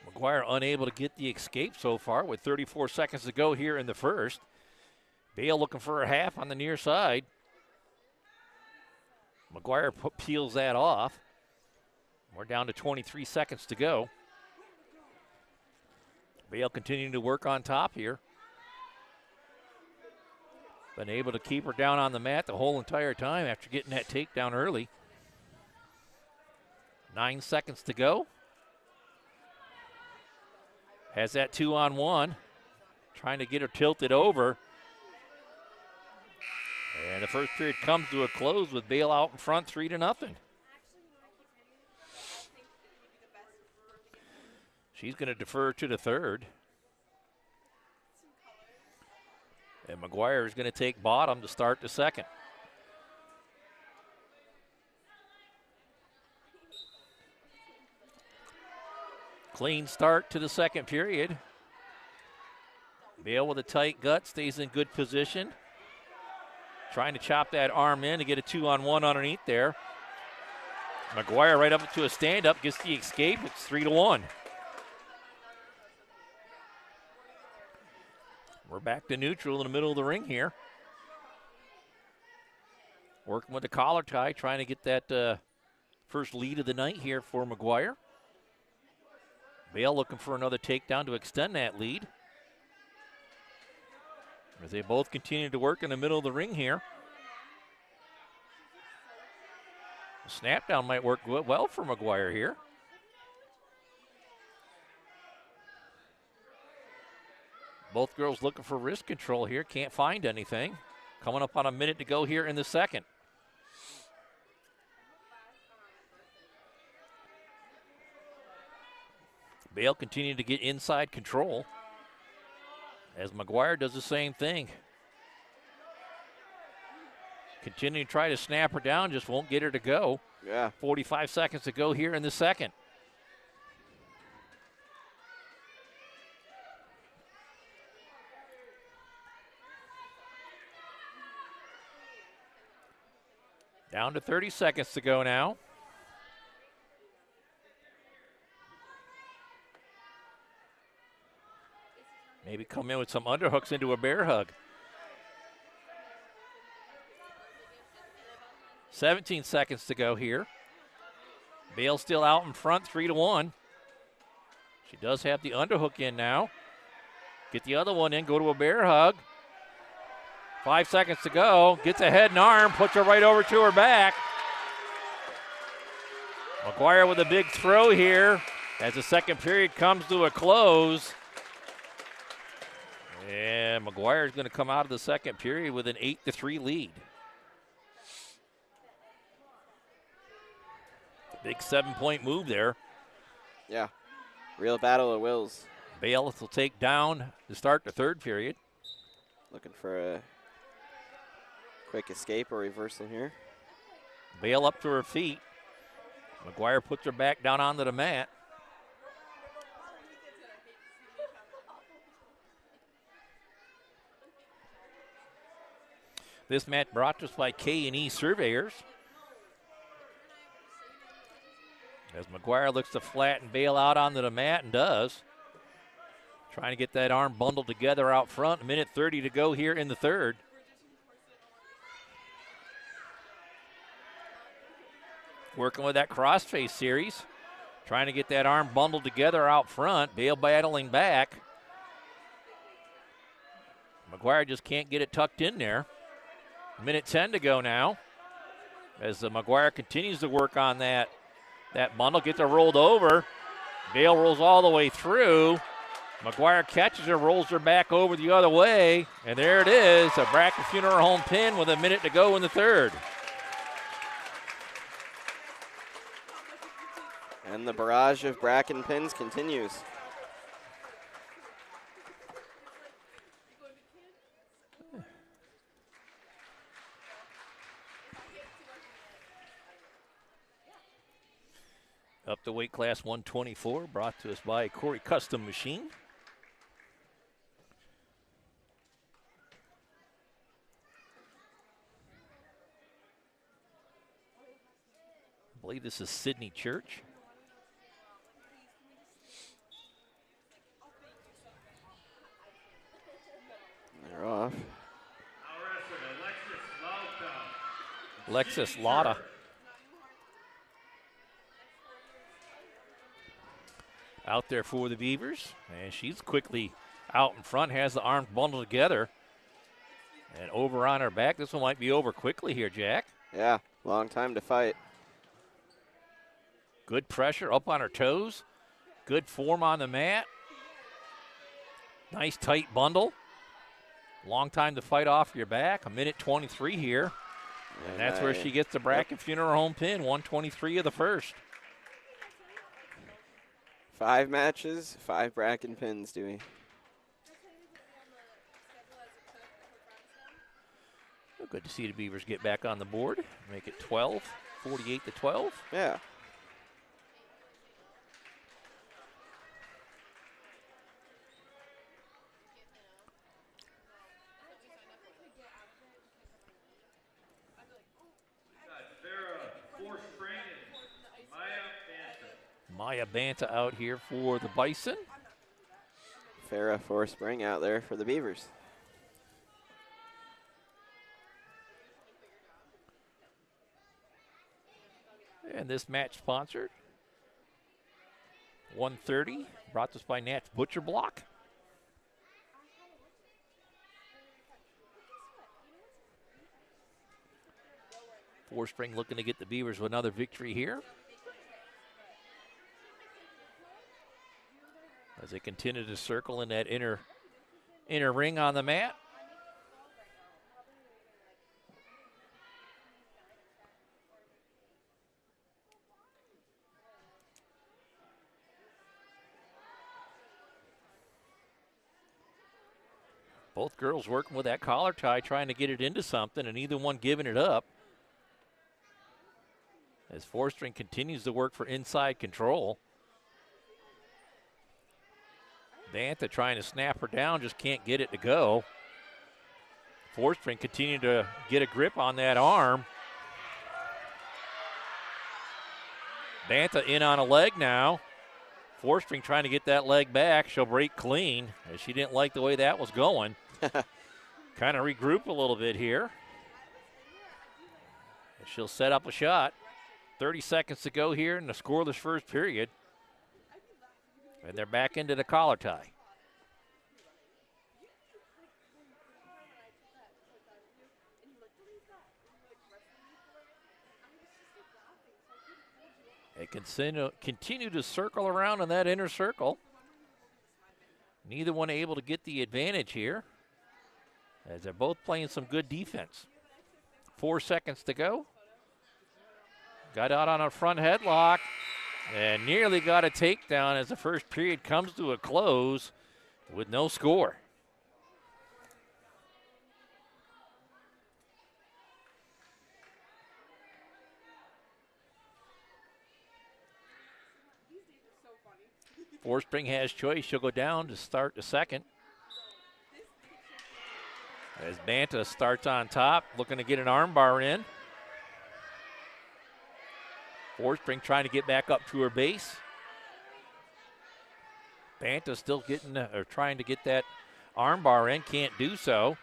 McGuire unable to get the escape so far with 34 seconds to go here in the first. Bale looking for a half on the near side. McGuire peels that off. We're down to 23 seconds to go. Bale continuing to work on top here. Been able to keep her down on the mat the whole entire time after getting that takedown early. 9 seconds to go. Has that 2-on-1. Trying to get her tilted over. And the first period comes to a close with Bale out in front 3-0. She's going to defer to the third. And McGuire is going to take bottom to start the second. Clean start to the second period. Bale with a tight gut, stays in good position. Trying to chop that arm in to get a 2-on-1 underneath there. McGuire right up to a stand-up, gets the escape. It's 3-1. We're back to neutral in the middle of the ring here. Working with the collar tie, trying to get that first lead of the night here for McGuire. Bale looking for another takedown to extend that lead. As they both continue to work in the middle of the ring here. The snap down might work well for McGuire here. Both girls looking for wrist control here. Can't find anything. Coming up on a minute to go here in the second. Bale continuing to get inside control as McGuire does the same thing. Continuing to try to snap her down, just won't get her to go. Yeah. 45 seconds to go here in the second. Down to 30 seconds to go now. Maybe come in with some underhooks into a bear hug. 17 seconds to go here. Bale still out in front, 3-1. She does have the underhook in now. Get the other one in, go to a bear hug. 5 seconds to go. Gets a head and arm, puts her right over to her back. McGuire with a big throw here as the second period comes to a close. And McGuire is going to come out of the second period with an 8-3 lead. Big 7-point move there. Yeah, real battle of wills. Bale will take down to start the third period. Looking for a quick escape or reversal here. Bale up to her feet. McGuire puts her back down onto the mat. This match brought to us by K&E Surveyors. As McGuire looks to flatten Bale out onto the mat and does. Trying to get that arm bundled together out front. 1:30 to go here in the third. Working with that crossface series. Trying to get that arm bundled together out front. Bale battling back. McGuire just can't get it tucked in there. 1:10 to go now. as McGuire continues to work on that bundle. Gets her rolled over. Bale rolls all the way through. McGuire catches her, rolls her back over the other way, and there it is, a Bracken Funeral Home pin with a minute to go in the third. And the barrage of Bracken pins continues. Up to weight class 124, brought to us by Corry Custom Machine. I believe this is Sydney Church. They're off. Alexis Lotta. Out there for the Beavers, and she's quickly out in front, has the arms bundled together, and over on her back. This one might be over quickly here, Jack. Yeah, long time to fight. Good pressure up on her toes. Good form on the mat. Nice tight bundle. Long time to fight off your back. 1:23 here. And that's where she gets the Bracken Funeral Home pin, 1:23 of the first. 5 matches, 5 Bracken pins, Dewey. Good to see the Beavers get back on the board. Make it 12, 48-12. Yeah. Maya Banta out here for the Bison. Farrah Forspring out there for the Beavers. And this match sponsored 130, brought to us by Nat's Butcher Block. Forspring looking to get the Beavers with another victory here, as they continue to circle in that inner ring on the mat. Both girls working with that collar tie, trying to get it into something, and neither one giving it up. As Forspring continues to work for inside control. Banta trying to snap her down, just can't get it to go. Forspring continuing to get a grip on that arm. Banta in on a leg now. Forspring trying to get that leg back. She'll break clean, as she didn't like the way that was going. Kind of regroup a little bit here. And she'll set up a shot. 30 seconds to go here in the scoreless first period. And they're back into the collar tie. They continue to circle around in that inner circle. Neither one able to get the advantage here, as they're both playing some good defense. 4 seconds to go. Got out on a front headlock and nearly got a takedown as the first period comes to a close with no score. Forspring has choice. She'll go down to start the second. As Banta starts on top, looking to get an armbar in. Forspring trying to get back up to her base. Banta still trying to get that armbar in, can't do so.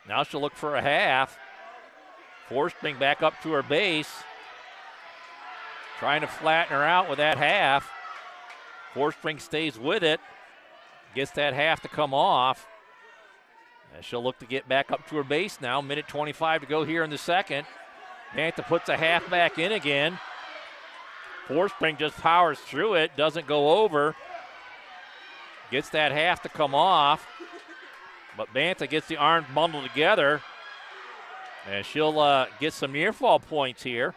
Now she'll look for a half. Forspring back up to her base. Trying to flatten her out with that half. Forspring stays with it. Gets that half to come off. And she'll look to get back up to her base now. 1:25 to go here in the second. Bantha puts a half back in again. Forspring just powers through it, doesn't go over. Gets that half to come off. But Bantha gets the arms bundled together. And she'll get some near fall points here.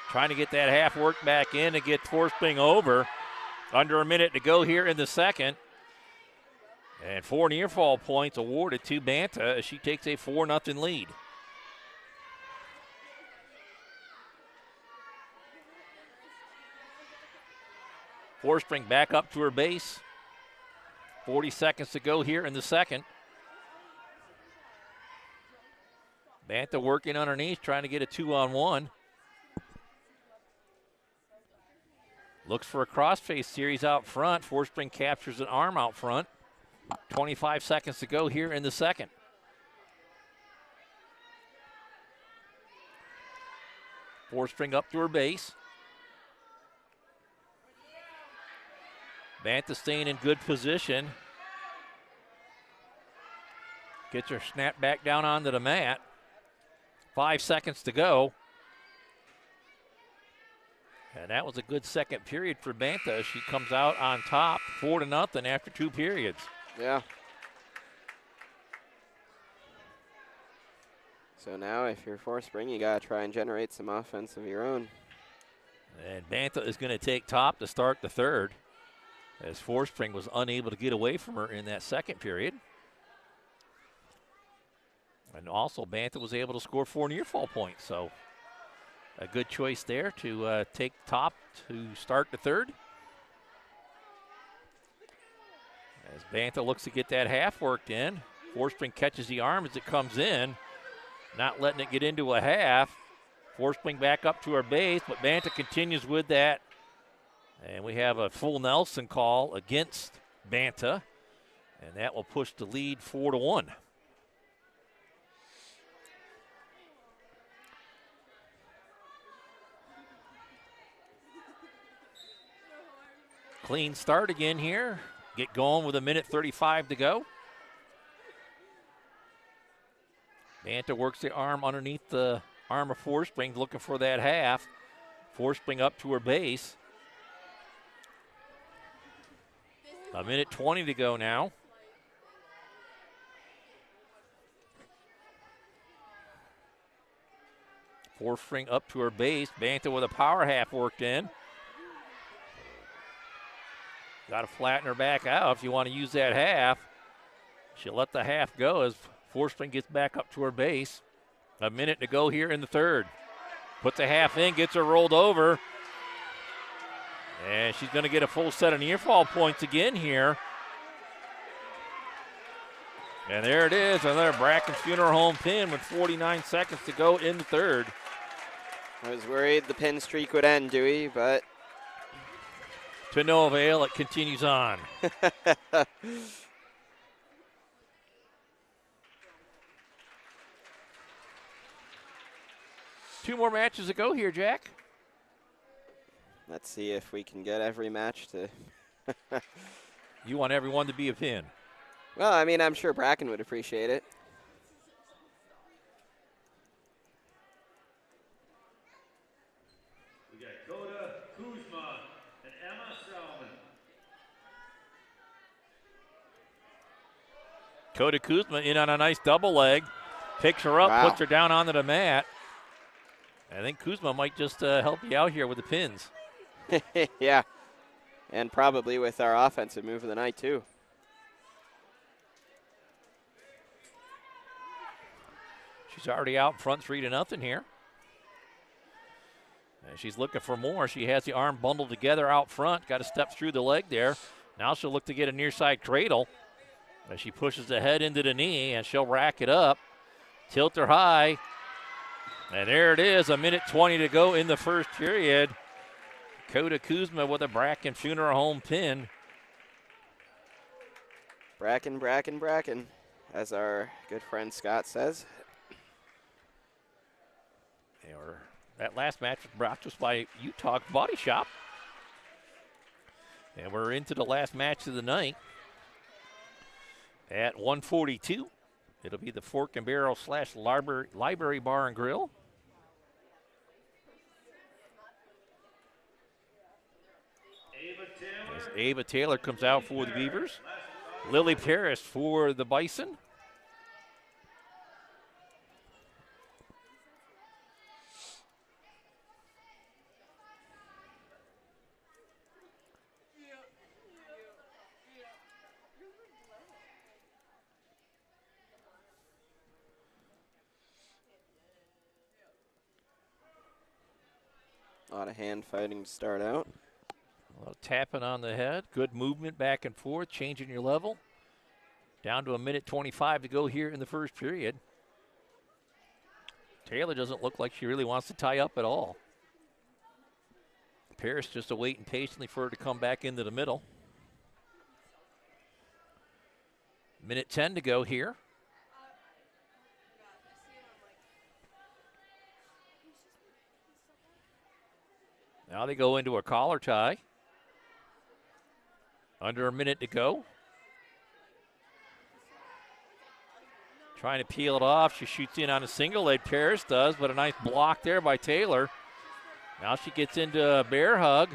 Trying to get that half work back in to get Forspring over. Under a minute to go here in the second. And 4 near fall points awarded to Bantha as she takes a 4-0 lead. Forspring back up to her base. 40 seconds to go here in the second. Bantha working underneath, trying to get a 2-on-1. Looks for a crossface series out front. Forspring captures an arm out front. 25 seconds to go here in the second. Forspring up to her base. Bantha staying in good position. Gets her snap back down onto the mat. 5 seconds to go. And that was a good second period for Bantha. She comes out on top, 4-0 after 2 periods. Yeah. So now if you're Forspring, you got to try and generate some offense of your own. And Bantha is going to take top to start the third, as Forspring was unable to get away from her in that second period. And also Bantha was able to score 4 near fall points, so a good choice there to take top to start the third. As Bantha looks to get that half worked in, Forspring catches the arm as it comes in, not letting it get into a half. Forspring back up to her base, but Bantha continues with that. And we have a full Nelson call against Bantha, and that will push the lead 4-1. Clean start again here. Get going with 1:35 to go. Bantha works the arm underneath the arm of Forspring, looking for that half. Forspring up to her base. 1:20 to go now. Forspring up to her base. Bantha with a power half worked in. Got to flatten her back out if you want to use that half. She'll let the half go as Forspring gets back up to her base. 1 minute to go here in the third. Puts a half in, gets her rolled over. And she's going to get a full set of near fall points again here. And there it is, another Bracken Funeral Home pin with 49 seconds to go in the third. I was worried the pin streak would end, Dewey, but to no avail, it continues on. Two more matches to go here, Jack. Let's see if we can get every match to. You want everyone to be a pin. Well, I mean, I'm sure Bracken would appreciate it. We got Coda Kuzma and Emma Salmon. Coda Kuzma in on a nice double leg. Picks her up, Wow. puts her down onto the mat. I think Kuzma might just help you out here with the pins. Yeah, and probably with our offensive move of the night, too. She's already out front 3-0 here. And she's looking for more. She has the arm bundled together out front. Got to step through the leg there. Now she'll look to get a near side cradle. As she pushes the head into the knee, and she'll rack it up. Tilt her high. And there it is, 1:20 to go in the first period. Coda Kuzma with a Bracken Funeral Home pin. Bracken, Bracken, Bracken, as our good friend Scott says. That last match was brought to us by Utah Body Shop. And we're into the last match of the night at 1:42. It'll be the Fork and Barrel / Library Bar and Grill. As Ava Taylor comes out for the Beavers. Lily Paris for the Bison. A lot of hand fighting to start out. A lot of tapping on the head. Good movement back and forth, changing your level. Down to a minute 25 to go here in the first period. Taylor doesn't look like she really wants to tie up at all. Paris just waiting patiently for her to come back into the middle. Minute 10 to go here. Now they go into a collar tie. Under a minute to go. Trying to peel it off. She shoots in on a single leg. Paris does, but a nice block there by Taylor. Now she gets into a bear hug.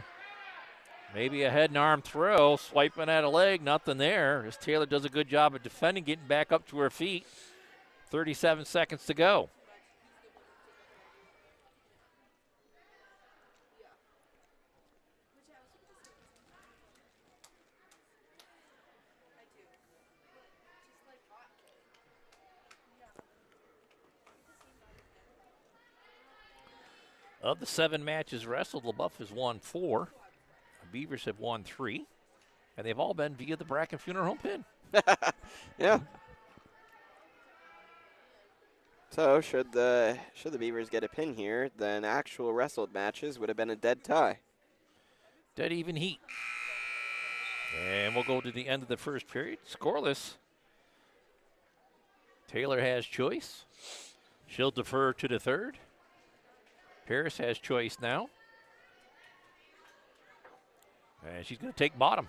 Maybe a head and arm throw. Swiping at a leg. Nothing there. As Taylor does a good job of defending, getting back up to her feet. 37 seconds to go. Of the 7 matches wrestled, Leboeuf has won 4. The Beavers have won 3. And they've all been via the Bracken Funeral Home pin. Yeah. So should the Beavers get a pin here, then actual wrestled matches would have been a dead tie. Dead even heat. And we'll go to the end of the first period. Scoreless. Taylor has choice. She'll defer to the third. Paris has choice now. And she's going to take bottom.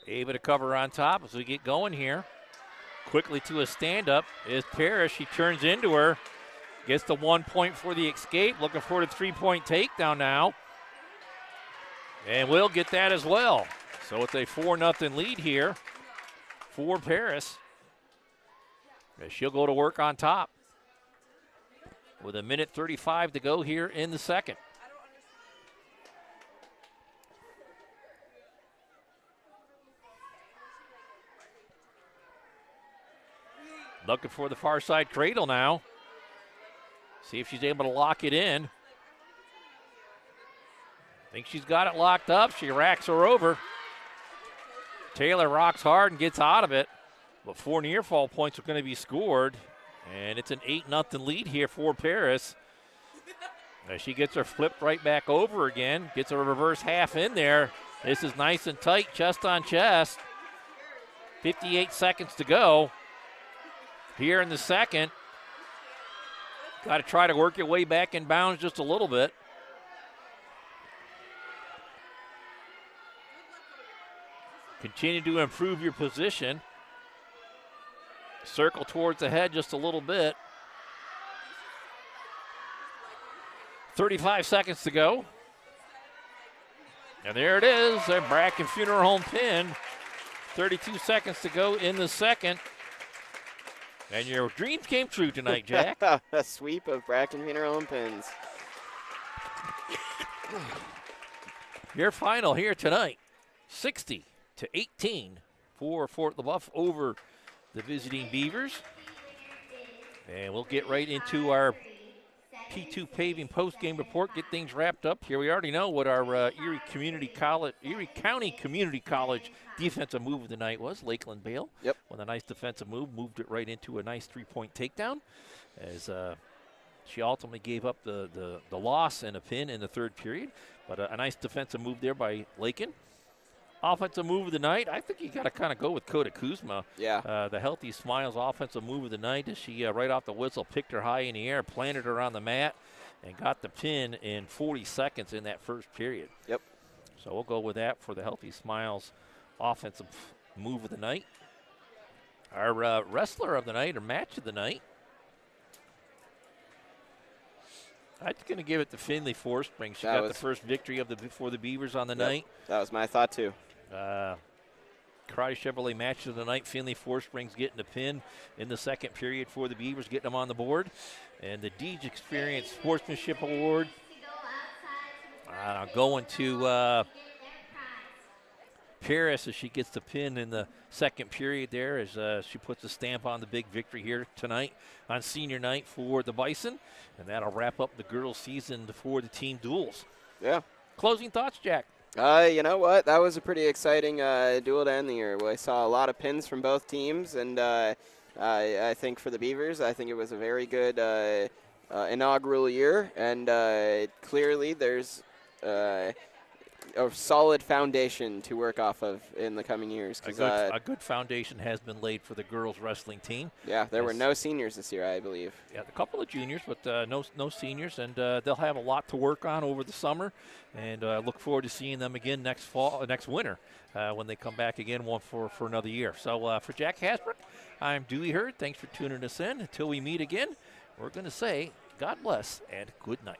Able to cover on top as we get going here. Quickly to a stand-up is Paris. She turns into her. Gets the 1 point for the escape. Looking for the 3-point takedown now. And we'll get that as well. So it's a 4-0 lead here for Paris. As she'll go to work on top. With a minute 35 to go here in the second. Looking for the far side cradle now. See if she's able to lock it in. Think she's got it locked up. She racks her over. Taylor rocks hard and gets out of it. But 4 near fall points are going to be scored. And it's an 8-0 lead here for Paris. As she gets her flipped right back over again. Gets a reverse half in there. This is nice and tight, chest on chest. 58 seconds to go. Here in the second. Got to try to work your way back in bounds just a little bit. Continue to improve your position. Circle towards the head just a little bit. 35 seconds to go. And there it is, a Bracken Funeral Home pin. 32 seconds to go in the second. And your dreams came true tonight, Jack. A sweep of Bracken Funeral Home pins. Your final here tonight, 60-18 for Fort Leboeuf over the visiting Beavers. And we'll get right into our P2 paving post-game report, get things wrapped up here. We already know what our Erie County Community College defensive move of the night was. Lakeland Bale. Yep. With a nice defensive move, moved it right into a nice 3-point takedown as she ultimately gave up the loss and a pin in the third period. But a nice defensive move there by Lakin. Offensive move of the night, I think you got to kind of go with Coda Kuzma. Yeah. The Healthy Smiles offensive move of the night as she, right off the whistle, picked her high in the air, planted her on the mat, and got the pin in 40 seconds in that first period. Yep. So we'll go with that for the Healthy Smiles offensive move of the night. Our wrestler of the night, or match of the night, I'm going to give it to Finley Forspring. She got the first victory for the Beavers on the night. That was my thought, too. Karate Chevrolet match of the night. Finley Forspring's getting the pin in the second period for the Beavers, getting them on the board. And the Deej Experience Sportsmanship Award going to Paris as she gets the pin in the second period there as she puts a stamp on the big victory here tonight on senior night for the Bison. And that'll wrap up the girls' season for the team duels. Yeah. Closing thoughts, Jack? You know what? That was a pretty exciting duel to end the year. I saw a lot of pins from both teams, and I think for the Beavers, I think it was a very good inaugural year, and clearly there's a solid foundation to work off of in the coming years. A good foundation has been laid for the girls wrestling team. Yeah, there were no seniors this year, I believe. Yeah, a couple of juniors, but no seniors, and they'll have a lot to work on over the summer. And look forward to seeing them again next winter when they come back again for another year. So for Jack Hasbrook, I'm Dewey Hurd. Thanks for tuning us in. Until we meet again, we're going to say God bless and good night.